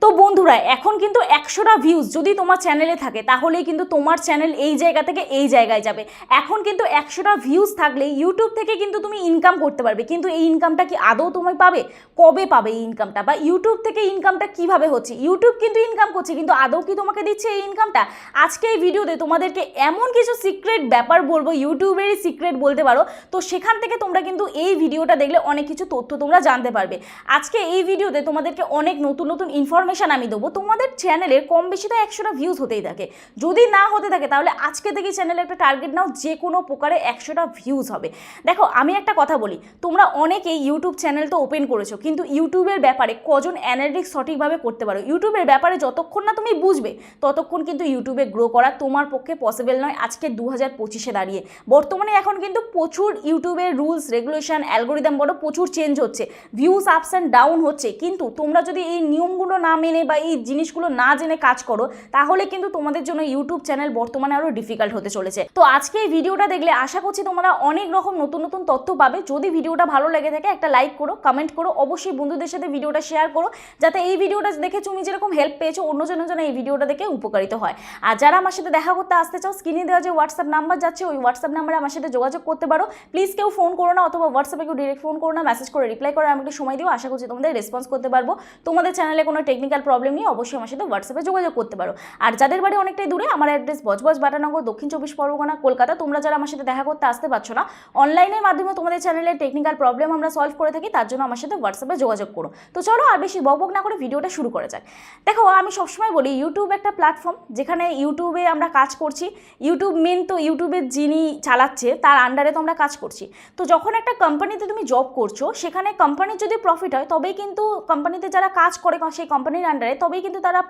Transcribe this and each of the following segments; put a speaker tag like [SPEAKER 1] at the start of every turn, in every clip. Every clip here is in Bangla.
[SPEAKER 1] তো বন্ধুরা এখন কিন্তু 100টা ভিউজ যদি তোমার চ্যানেলে থাকে তাহলেই কিন্তু তোমার চ্যানেল এই জায়গা থেকে এই জায়গায় যাবে। এখন কিন্তু 100টা ভিউজ থাকলে ইউটিউব থেকে কিন্তু তুমি ইনকাম করতে পারবে, কিন্তু এই ইনকামটা কি আদৌ তুমি পাবে? কবে পাবে এই ইনকামটা? বা ইউটিউব থেকে ইনকামটা কিভাবে হচ্ছে? ইউটিউব কিন্তু ইনকাম করছে, কিন্তু আদৌ কি তোমাকে দিচ্ছে এই ইনকামটা? আজকে এই ভিডিওতে তোমাদেরকে এমন কিছু সিক্রেট ব্যাপার বলবো, ইউটিউবেরই সিক্রেট বলতে পারো। তো সেখান থেকে তোমরা কিন্তু এই ভিডিওটা দেখলে অনেক কিছু তথ্য তোমরা জানতে পারবে। আজকে এই ভিডিওতে তোমাদেরকে অনেক নতুন নতুন ইনফরমেশন আমি দেবো। তোমাদের চ্যানেলের কম বেশি তো 100টা ভিউজ হতেই থাকে, যদি না হতে থাকে তাহলে আজকে থেকে চ্যানেলে একটা টার্গেট নাও, যে কোনো প্রকারে 100টা ভিউজ হবে। দেখো আমি একটা কথা বলি, তোমরা অনেকেই ইউটিউব চ্যানেল তো ওপেন করেছো, কিন্তু ইউটিউবের ব্যাপারে কজন অ্যানালিটিক্স সঠিকভাবে করতে পারো? ইউটিউবের ব্যাপারে যতক্ষণ না তুমি বুঝবে ততক্ষণ কিন্তু ইউটিউবে গ্রো করা তোমার পক্ষে পসিবল নয়। আজকে 2025-এ দাঁড়িয়ে বর্তমানে এখন কিন্তু প্রচুর ইউটিউবের রুলস রেগুলেশন অ্যালগোরিদম বড় প্রচুর চেঞ্জ হচ্ছে, ভিউজ আপস অ্যান্ড ডাউন হচ্ছে। কিন্তু তোমরা যদি এই নিয়মগুলো না মেনে বা এই জিনিসগুলো না জেনে কাজ করো তাহলে কিন্তু তোমাদের জন্য ইউটিউব চ্যানেল বর্তমানে আরও ডিফিকাল্ট হতে চলেছে। তো আজকে এই ভিডিওটা দেখলে আশা করছি তোমরা অনেক রকম নতুন নতুন তথ্য পাবে। যদি ভিডিওটা ভালো লেগে থাকে একটা লাইক করো, কমেন্ট করো, অবশ্যই বন্ধুদের সাথে ভিডিওটা শেয়ার করো, যাতে এই ভিডিওটা দেখে তুমি যেরকম হেল্প পেয়েছো অন্যজনের জন্য এই ভিডিওটা দেখে উপকারিত হয়। আর যারা আমার সাথে দেখা করতে আসতে চাও, স্ক্রিনে দেওয়া যে হোয়াটসঅ্যাপ নাম্বার যাচ্ছে ওই হোয়াটসঅ্যাপ নাম্বারে আমার সাথে যোগাযোগ করতে পারো। প্লিজ কেউ ফোন করো না, অথবা হোয়াটসঅ্যাপে কেউ ডিরেক্ট ফোন করো না, মেসেজ করে রিপ্লাই করে আমাকে সময় দিও। আশা করছি তোমাদের রেসপন্স করতে পারবো। তোমাদের চ্যানেলে কোনো টেকনিক্যাল প্রবলেম নিয়ে অবশ্যই আমার সাথে হোয়াটসঅ্যাপে যোগাযোগ করতে পারো। আর যাদের বাড়ি অনেকটাই দূরে, আমার অ্যাড্রেস বজবজ বাটানগর, দক্ষিণ 24 পরগনা, কলকাতা। তোমরা যারা আমার সাথে দেখা করতে আসতে পারছো না, অনলাইনের মাধ্যমে তোমাদের চ্যানেলের টেকনিক্যাল প্রবলেম আমরা সলভ করে থাকি, তার জন্য আমার সাথে হোয়াটসঅ্যাপে যোগাযোগ করো। তো চলো আর বেশি বকবক না করে ভিডিওটা শুরু করা যাক। দেখো আমি সবসময় বলি ইউটিউব একটা প্ল্যাটফর্ম, যেখানে ইউটিউবে আমরা কাজ করছি। ইউটিউব মেন তো ইউটিউবের যিনি চালাচ্ছে তার আন্ডারে তো আমরা কাজ করছি। তো যখন একটা কোম্পানিতে তুমি জব করছো, সেখানে কোম্পানির যদি প্রফিট হয় তবেই কিন্তু কোম্পানিতে যারা কাজ করে সেই কোম্পানির আন্ডারে তবেই কিন্তু তারা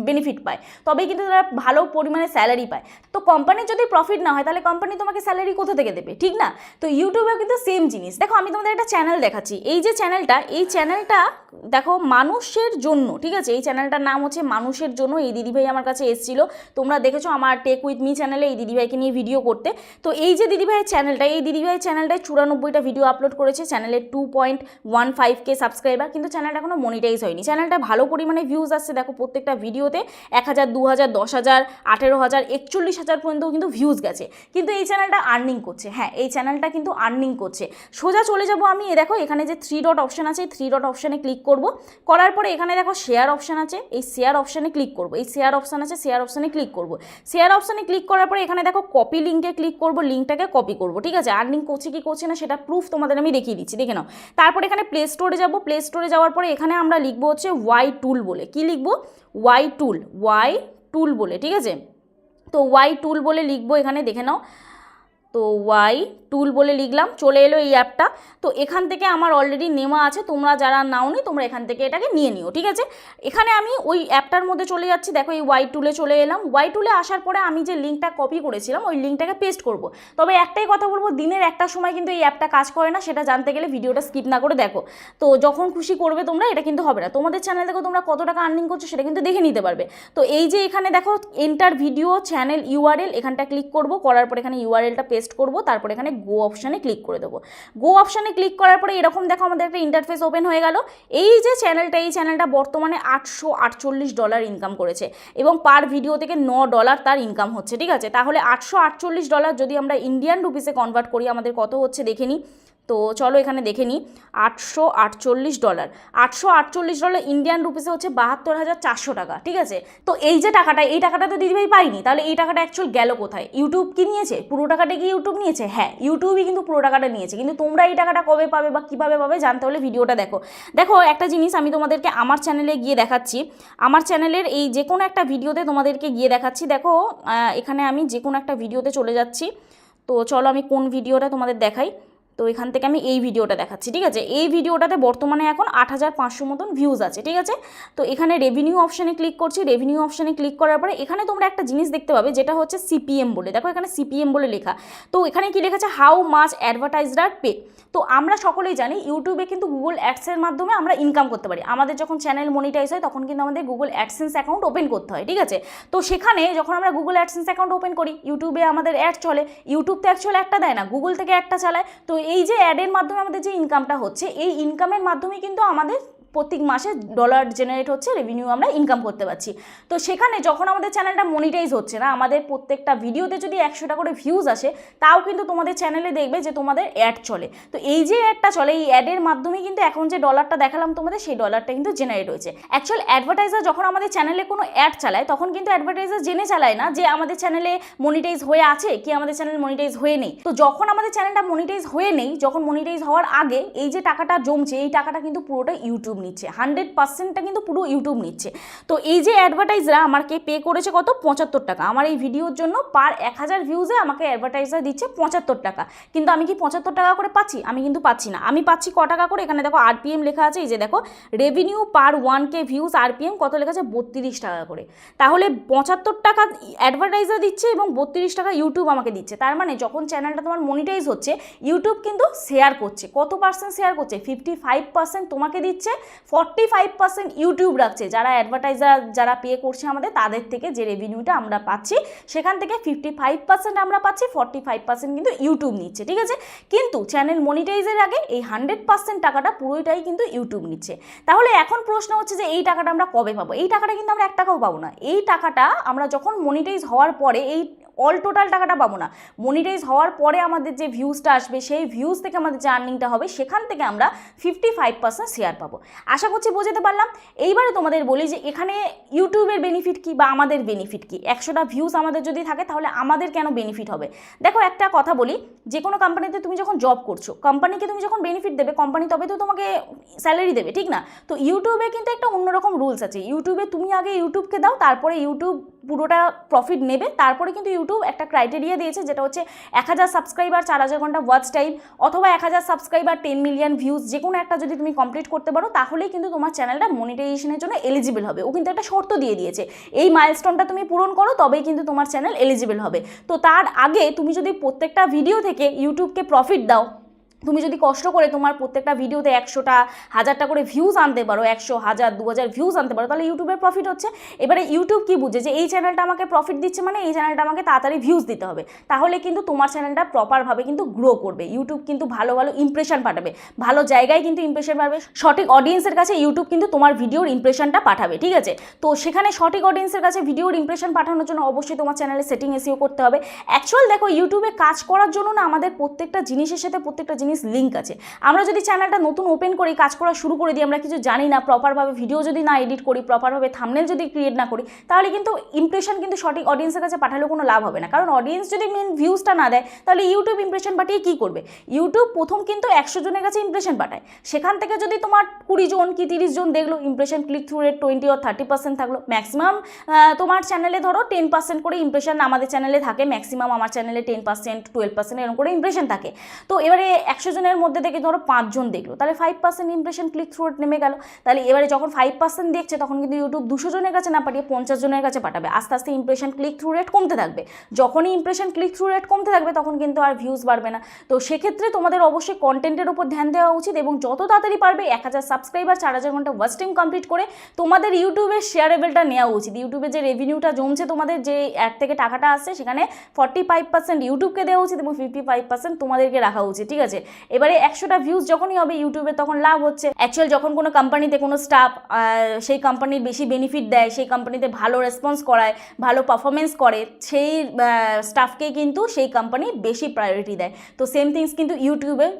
[SPEAKER 1] বেনিফিট পায়, তবেই কিন্তু তারা ভালো পরিমাণে স্যালারি পায়। তো কোম্পানির যদি প্রফিট না হয় তাহলে কোম্পানি তোমাকে স্যালারি কোথা থেকে দেবে, ঠিক না? তো ইউটিউবেও কিন্তু সেম জিনিস। দেখো আমি তোমাদের একটা চ্যানেল দেখাচ্ছি, এই যে চ্যানেলটা, এই চ্যানেলটা দেখো মানুষের জন্য, ঠিক আছে? এই চ্যানেলটার নাম হচ্ছে মানুষের জন্য। এই দিদিভাই আমার কাছে এসেছিল, তোমরা দেখেছো আমার টেক উইথ মি চ্যানেলে এই দিদিভাইকে নিয়ে ভিডিও করতে। তো এই যে দিদিভাইয়ের চ্যানেলটা, এই দিদিভাইয়ের চ্যানেলটায় 94টা ভিডিও আপলোড করেছে, চ্যানেলে 2.15K সাবস্ক্রাইবার, কিন্তু চ্যানেলটা এখনো মনিটাইজ হয়নি। চ্যানেলটা ভালো পরিমাণে ভিউজ আসছে, দেখো প্রত্যেকটা ভিডিওতে 1000, 2000, 10,000, 18,000, 41,000 পর্যন্ত কিন্তু ভিউজ গেছে। কিন্তু এই চ্যানেলটা আর্নিং করছে, হ্যাঁ এই চ্যানেলটা কিন্তু আর্নিং করছে। সোজা চলে যাব আমি, দেখো এখানে যে 3 ডট অপশান আছে, 3 ডট অপশানে ক্লিক করব। করার পরে এখানে দেখো শেয়ার অপশান আছে, এই শেয়ার অপশানে ক্লিক করব। এই শেয়ার অপশান আছে, শেয়ার অপশানে ক্লিক করব। শেয়ার অপশানে ক্লিক করার পরে এখানে দেখো কপি লিঙ্কে ক্লিক করব, লিঙ্কটাকে কপি করব, ঠিক আছে? আর্নিং করছে কি করছে না সেটা প্রুফ তোমাদের আমি দেখিয়ে দিচ্ছি, দেখে নাও। তারপর এখানে প্লে স্টোরে যাব, প্লে স্টোরে যাওয়ার পরে এখানে আমরা লিখবো হচ্ছে ওয়াই টুল বলে, কি লিখবো? ওয়াই টুল বলে, ঠিক আছে? তো ওয়াই টুল বলে লিখবো, এখানে দেখে নাও। তো ওয়াই টুল বলে লিখলাম, চলে এলো এই অ্যাপটা। তো এখান থেকে আমার অলরেডি নেওয়া আছে, তোমরা যারা নাওনি তোমরা এখান থেকে এটাকে নিয়ে নিও, ঠিক আছে? এখানে আমি ওই অ্যাপটার মধ্যে চলে যাচ্ছি, দেখো এই ওয়াই টুলে চলে এলাম। ওয়াই টুলে আসার পরে আমি যে লিঙ্কটা কপি করেছিলাম ওই লিঙ্কটাকে পেস্ট করব। তবে একটাই কথা বলবো, দিনের একটা সময় কিন্তু এই অ্যাপটা কাজ করে না, সেটা জানতে গেলে ভিডিওটা স্কিপ না করে দেখো। তো যখন খুশি করবে তোমরা, এটা কিন্তু হবে না। তোমাদের চ্যানেল থেকে তোমরা কত টাকা আর্নিং করছো সেটা কিন্তু দেখে নিতে পারবে। তো এই যে এখানে দেখো এন্টার ভিডিও চ্যানেল ইউআরএল, এখানটা ক্লিক করব, করার পর এখানে ইউআরএলটা পেস্ট করব, তারপর এখানে গো অপশানে ক্লিক করে দেবো। গো অপশানে ক্লিক করার পরে এরকম দেখো আমাদের একটা ইন্টারফেস ওপেন হয়ে গেল। এই যে চ্যানেলটা, এই চ্যানেলটা বর্তমানে $848 ইনকাম করেছে, এবং পার ভিডিও থেকে $9 তার ইনকাম হচ্ছে, ঠিক আছে? তাহলে $848 যদি আমরা ইন্ডিয়ান রুপিসে কনভার্ট করি আমাদের কত হচ্ছে দেখে নিই। তো চলো এখানে দেখে নিই, $848 ইন্ডিয়ান রুপিসে হচ্ছে 72,400 টাকা, ঠিক আছে? তো এই যে টাকাটা, এই টাকাটা তো দিদিভাই পাইনি, তাহলে এই টাকাটা অ্যাকচুয়াল গেল কোথায়? ইউটিউব কি নিয়েছে? পুরো টাকাটা কি ইউটিউব নিয়েছে? হ্যাঁ ইউটিউবই কিন্তু পুরো টাকাটা নিয়েছে, কিন্তু তোমরা এই টাকাটা কবে পাবে বা কীভাবে পাবে জানতে হলে ভিডিওটা দেখো। দেখো একটা জিনিস আমি তোমাদেরকে আমার চ্যানেলে গিয়ে দেখাচ্ছি, আমার চ্যানেলের এই যে কোনো একটা ভিডিওতে তোমাদেরকে গিয়ে দেখাচ্ছি। দেখো এখানে আমি যে কোনো একটা ভিডিওতে চলে যাচ্ছি। তো চলো আমি কোন ভিডিওটা তোমাদের দেখাই। তো এখান থেকে আমি এই ভিডিওটা দেখাচ্ছি, ঠিক আছে? এই ভিডিওটাতে বর্তমানে এখন 8,500 মতন ভিউজ আছে, ঠিক আছে? তো এখানে রেভিনিউ অপশানে ক্লিক করছি। রেভিনিউ অপশানে ক্লিক করার পরে এখানে তোমরা একটা জিনিস দেখতে পাবে, যেটা হচ্ছে সিপিএম বলে, দেখো এখানে সিপিএম বলে লেখা। তো এখানে কি লেখা আছে? How much advertiser pay. তো আমরা সকলেই জানি ইউটিউবে কিন্তু গুগল অ্যাডসের মাধ্যমে আমরা ইনকাম করতে পারি। আমাদের যখন চ্যানেল মনিটাইজ হয় তখন কিন্তু আমাদের গুগল অ্যাডসেন্স অ্যাকাউন্ট ওপেন করতে হয়, ঠিক আছে? তো সেখানে যখন আমরা গুগল অ্যাডসেন্স অ্যাকাউন্ট ওপেন করি, ইউটিউবে আমাদের অ্যাড চলে। ইউটিউব তো অ্যাকচুয়ালি একটা দেয় না, গুগল থেকে একটা চালায়। তো এই যে অ্যাডের মাধ্যমে আমাদের যে ইনকামটা হচ্ছে, এই ইনকামের মাধ্যমে কিন্তু আমাদের প্রত্যেক মাসে ডলার জেনারেট হচ্ছে, রেভিনিউ আমরা ইনকাম করতে পারছি। তো সেখানে যখন আমাদের চ্যানেলটা মনিটাইজ হচ্ছে না, আমাদের প্রত্যেকটা ভিডিওতে যদি 100টা করে ভিউজ আসে, তাও কিন্তু তোমাদের চ্যানেলে দেখবে যে তোমাদের অ্যাড চলে। তো এই যে অ্যাডটা চলে, এই অ্যাডের মাধ্যমে কিন্তু এখন যে ডলারটা দেখালাম তোমাদের, সেই ডলারটা কিন্তু জেনারেট হয়েছে। অ্যাকচুয়াল অ্যাডভার্টাইজার যখন আমাদের চ্যানেলে কোনো অ্যাড চালায়, তখন কিন্তু অ্যাডভার্টাইজার জেনে চালায় না যে আমাদের চ্যানেলে মনিটাইজ হয়ে আছে কি আমাদের চ্যানেল মনিটাইজ হয়ে নেই। তো যখন আমাদের চ্যানেলটা মনিটাইজ হয়ে নেই, যখন মনিটাইজ হওয়ার আগে এই যে টাকাটা জমছে, এই টাকাটা কিন্তু পুরোটা ইউটিউব নিচ্ছে, 100%টা কিন্তু পুরো ইউটিউব নিচ্ছে। তো এই যে অ্যাডভার্টাইজাররা আমাকে পে করেছে কত, 75 টাকা আমার এই ভিডিওর জন্য। পার 1000 ভিউজে আমাকে অ্যাডভার্টাইজার দিচ্ছে 75 টাকা। কিন্তু আমি কি 75 টাকা করে পাচ্ছি? আমি কিন্তু পাচ্ছি না। আমি পাচ্ছি ক টাকা করে? এখানে দেখো আরপিএম লেখা আছে, এই যে দেখো রেভিনিউ পার 1K ভিউজ আরপিএম কত লেখা আছে, 32 টাকা করে। তাহলে 75 টাকা অ্যাডভার্টাইজার দিচ্ছে এবং 32 টাকা ইউটিউব আমাকে দিচ্ছে। তার মানে যখন চ্যানেলটা তোমার মনিটাইজ হচ্ছে, ইউটিউব কিন্তু শেয়ার করছে। কত পার্সেন্ট শেয়ার করছে? 55% তোমাকে দিচ্ছে, 45% ইউটিউব রাখছে। যারা অ্যাডভার্টাইজার যারা পে করছে আমাদের, তাদের থেকে যে রেভিনিউটা আমরা পাচ্ছি, সেখান থেকে 55% আমরা পাচ্ছি, 45% কিন্তু ইউটিউব নিচ্ছে, ঠিক আছে। কিন্তু চ্যানেল মনিটাইজের আগে এই 100% টাকাটা পুরোটাই কিন্তু ইউটিউব নিচ্ছে। তাহলে এখন প্রশ্ন হচ্ছে যে এই টাকাটা আমরা কবে পাবো? এই টাকাটা কিন্তু আমরা 1 টাকাও পাবো না। এই টাকাটা আমরা যখন মনিটাইজ হওয়ার পরে, এই অল টোটাল টাকাটা পাবো না। মনিটাইজ হওয়ার পরে আমাদের যে ভিউজটা আসবে, সেই ভিউজ থেকে আমাদের যে আর্নিংটা হবে, সেখান থেকে আমরা 55% শেয়ার পাবো। আশা করছি বোঝাতে পারলাম। এইবারে তোমাদের বলি যে এখানে ইউটিউবের বেনিফিট কি বা আমাদের বেনিফিট কি। 100টা ভিউজ আমাদের যদি থাকে, তাহলে আমাদের কেন বেনিফিট হবে? দেখো একটা কথা বলি, যে কোনো কোম্পানিতে তুমি যখন জব করছো, কোম্পানিকে তুমি যখন বেনিফিট দেবে, কোম্পানি তবে তো তোমাকে স্যালারি দেবে, ঠিক না? তো ইউটিউবে কিন্তু একটা অন্যরকম রুলস আছে। ইউটিউবে তুমি আগে ইউটিউবকে দাও, তারপরে ইউটিউব পুরোটা প্রফিট নেবে। তারপরে কিন্তু ইউটিউব একটা ক্রাইটেরিয়া দিয়েছে, যেটা হচ্ছে 1000 সাবস্ক্রাইবার, 4000 ঘন্টা ওয়াচ টাইম, অথবা 1000 সাবস্ক্রাইবার 10 মিলিয়ন ভিউজ, যে কোনো একটা যদি তুমি কমপ্লিট করতে পারো, তাহলেই কিন্তু তোমার চ্যানেলটা মনিটাইজেশনের জন্য এলিজিবল হবে। ও কিন্তু একটা শর্ত দিয়ে দিয়েছে, এই মাইলস্টোনটা তুমি পূরণ করো, তবেই কিন্তু তোমার চ্যানেল এলিজিবল হবে। তো তার আগে তুমি যদি প্রত্যেকটা ভিডিও থেকে ইউটিউবকে প্রফিট দাও, তুমি যদি কষ্ট করে তোমার প্রত্যেকটা ভিডিওতে 100টা 1000টা করে ভিউজ আনতে পারো, 100, 1000, 2000 ভিউজ আনতে পারো, তাহলে ইউটিউবের প্রফিট হচ্ছে। এবারে ইউটিউব কি বুঝে যে এই চ্যানেলটা আমাকে প্রফিট দিচ্ছে, মানে এই চ্যানেলটা আমাকে তাড়াতাড়ি ভিউজ দিতে হবে, তাহলে কিন্তু তোমার চ্যানেলটা প্রপারভাবে কিন্তু গ্রো করবে। ইউটিউব কিন্তু ভালো ভালো ইমপ্রেশন পাঠাবে, ভালো জায়গায় কিন্তু ইমপ্রেশন পাঠাবে, সঠিক অডিয়েন্সের কাছে ইউটিউব কিন্তু তোমার ভিডিওর ইমপ্রেশনটা পাঠাবে, ঠিক আছে। তো সেখানে সঠিক অডিয়েন্সের কাছে ভিডিওর ইমপ্রেশন পাঠানোর জন্য অবশ্যই তোমার চ্যানেলে সেটিং এসইও করতে হবে। অ্যাকচুয়াল দেখো, ইউটিউবে কাজ করার জন্য না আমাদের প্রত্যেকটা জিনিসের সাথে প্রত্যেকটা জিনিস লিঙ্ক আছে। আমরা যদি চ্যানেলটা নতুন ওপেন করি, কাজ করা শুরু করে দিই, আমরা কিছু জানি না, প্রপারভাবে ভিডিও যদি না এডিট করি, প্রপারভাবে থাম্বনেল যদি ক্রিয়েট না করি, তাহলে কিন্তু ইমপ্রেশন কিন্তু সঠিক অডিয়েন্সের কাছে পাঠালেও কোনো লাভ হবে না। কারণ অডিয়েন্স যদি মেন ভিউজটা না দেয়, তাহলে ইউটিউব ইমপ্রেশন পাঠিয়ে কী করবে? ইউটিউব প্রথম কিন্তু 100 জনের কাছে ইমপ্রেশন পাঠায়, সেখান থেকে যদি তোমার 20 জন কি 30 জন দেখলো, impression click through rate 20 or 30% থাকলো, ম্যাক্সিমাম তোমার চ্যানেলে ধরো 10% করে ইমপ্রেশন আমাদের চ্যানেলে থাকে, ম্যাক্সিমাম আমার চ্যানেলে 10%, 12% এরকম করে ইমপ্রেশন থাকে। তো এবারে 100 জনের মধ্যে থেকে ধরো 5 জন দেখলো, তাহলে 5% ইমপ্রেশন ক্লিক থ্রু রেট নেমে গেল। তাহলে এবারে যখন 5% দেখছে, তখন কিন্তু ইউটিউব 200 জনের কাছে না পাঠিয়ে 50 জনের কাছে পাঠাবে। আস্তে আস্তে ইমপ্রেশন ক্লিক থ্রু রেট কমতে থাকবে। যখনই ইমপ্রেশন ক্লিক থ্রু রেট কমতে থাকবে, তখন কিন্তু আর ভিউজ বাড়বে না। তো সেক্ষেত্রে তোমাদের অবশ্যই কন্টেন্টের উপর ধ্যান দেওয়া উচিত, এবং যত তাড়াতাড়ি পারবে 1000 সাবস্ক্রাইবার, 4000 ঘন্টা ওয়াচ টাইম কমপ্লিট করে তোমাদের ইউটিউবের শেয়ারেবলটা নেওয়া উচিত। ইউটিউবে যে রেভিনিউটা জমছে, তোমাদের যে অ্যাড থেকে টাকাটা আসছে, সেখানে 45% ইউটিউবকে দেওয়া উচিত এবং 55% তোমাদেরকে রাখা উচিত, ঠিক আছে। এবারে 100টা ভিউজ যখনই হবে, ইউটিউবে তখন লাভ হচ্ছে। অ্যাকচুয়াল যখন কোনো কোম্পানিতে কোনো স্টাফ সেই কোম্পানির বেশি বেনিফিট দেয়, সেই কোম্পানিতে ভালো রেসপন্স করায়, ভালো পারফরমেন্স করে, সেই স্টাফকে কিন্তু সেই কোম্পানি বেশি প্রায়োরিটি দেয়। তো সেম থিংস কিন্তু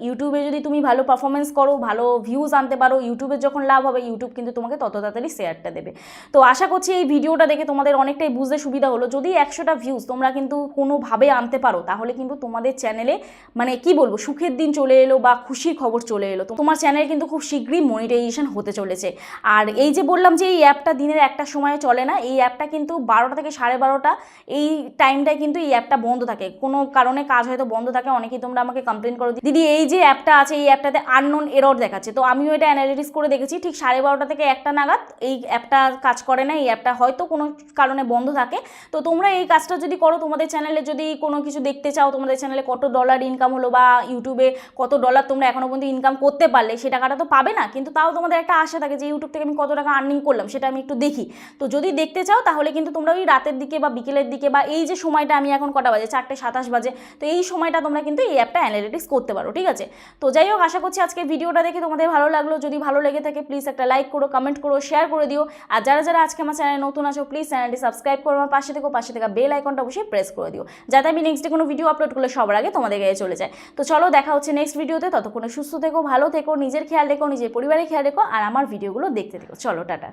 [SPEAKER 1] ইউটিউবে যদি তুমি ভালো পারফরমেন্স করো, ভালো ভিউজ আনতে পারো, ইউটিউবের যখন লাভ হবে, ইউটিউব কিন্তু তোমাকে তত তাড়াতাড়ি শেয়ারটা দেবে। তো আশা করছি এই ভিডিওটা দেখে তোমাদের অনেকটাই বুঝতে সুবিধা হলো। যদি 100টা ভিউজ তোমরা কিন্তু কোনোভাবে আনতে পারো, তাহলে কিন্তু তোমাদের চ্যানেলে মানে কি বলবো, সুখের দিন চলে এলো বা খুশির খবর চলে এলো। তোমার চ্যানেল কিন্তু খুব শীঘ্রই মনিটাইজেশন হতে চলেছে। আর এই যে বললাম যে এই অ্যাপটা দিনের একটা সময়ে চলে না, এই অ্যাপটা কিন্তু 12টা থেকে 12:30 এই টাইমটায় কিন্তু এই অ্যাপটা বন্ধ থাকে। কোনো কারণে কাজ হয়তো বন্ধ থাকে, অনেকেই তোমরা আমাকে কমপ্লেন করো, দিদি এই যে অ্যাপটা আছে, এই অ্যাপটাতে আননোন এরর দেখাচ্ছে। তো আমিও এটা অ্যানালিটিস করে দেখেছি, ঠিক 12:30 থেকে 1টা নাগাদ এই অ্যাপটা কাজ করে না, এই অ্যাপটা হয়তো কোনো কারণে বন্ধ থাকে। তো তোমরা এই কাজটা যদি করো, তোমাদের চ্যানেলে যদি কোনো কিছু দেখতে চাও, তোমাদের চ্যানেলে কত ডলার ইনকাম হলো বা ইউটিউবে কত ডলার তোমরা এখনও পর্যন্ত ইনকাম করতে পারলে, সে টাকাটা তো পাবে না, কিন্তু তাও তোমাদের একটা আশা থাকে যে ইউটিউব থেকে আমি কত টাকা আর্নিং করলাম সেটা আমি একটু দেখি। তো যদি দেখতে চাও তাহলে কিন্তু তোমরা ওই রাতের দিকে বা বিকেলের দিকে বা এই যে সময়টা আমি এখন কটা বাজে 4:27 বাজে, তো এই সময়টা তোমরা কিন্তু এই অ্যাপটা অ্যানালিটিক্স করতে পারো, ঠিক আছে। তো যাই হোক, আশা করছি আজকে ভিডিওটা দেখে তোমাদের ভালো লাগলো। যদি ভালো লেগে থাকে প্লিজ একটা লাইক করো, কমেন্ট করো, শেয়ার করে দিও। আর যারা যারা আজকে আমার চ্যানেলে নতুন আছো প্লিজ চ্যানেলটি সাবস্ক্রাইব করো, আমার পাশে থেকে বেল আইকনটা অবশ্যই প্রেস করে দিও, যাতে আমি নেক্সট ডে কোনো ভিডিও আপলোড করলে সবার আগে তোমাদের কাছে চলে যায়। তো চলো, দেখা হচ্ছে নেক্সট ভিডিওতে। ততক্ষণে সুস্থ থেকো, ভালো থেকো, নিজের খেয়াল রেখো, নিজের পরিবারের খেয়াল রেখো, আর আমার ভিডিওগুলো দেখতে থেকো। চলো, টাটা।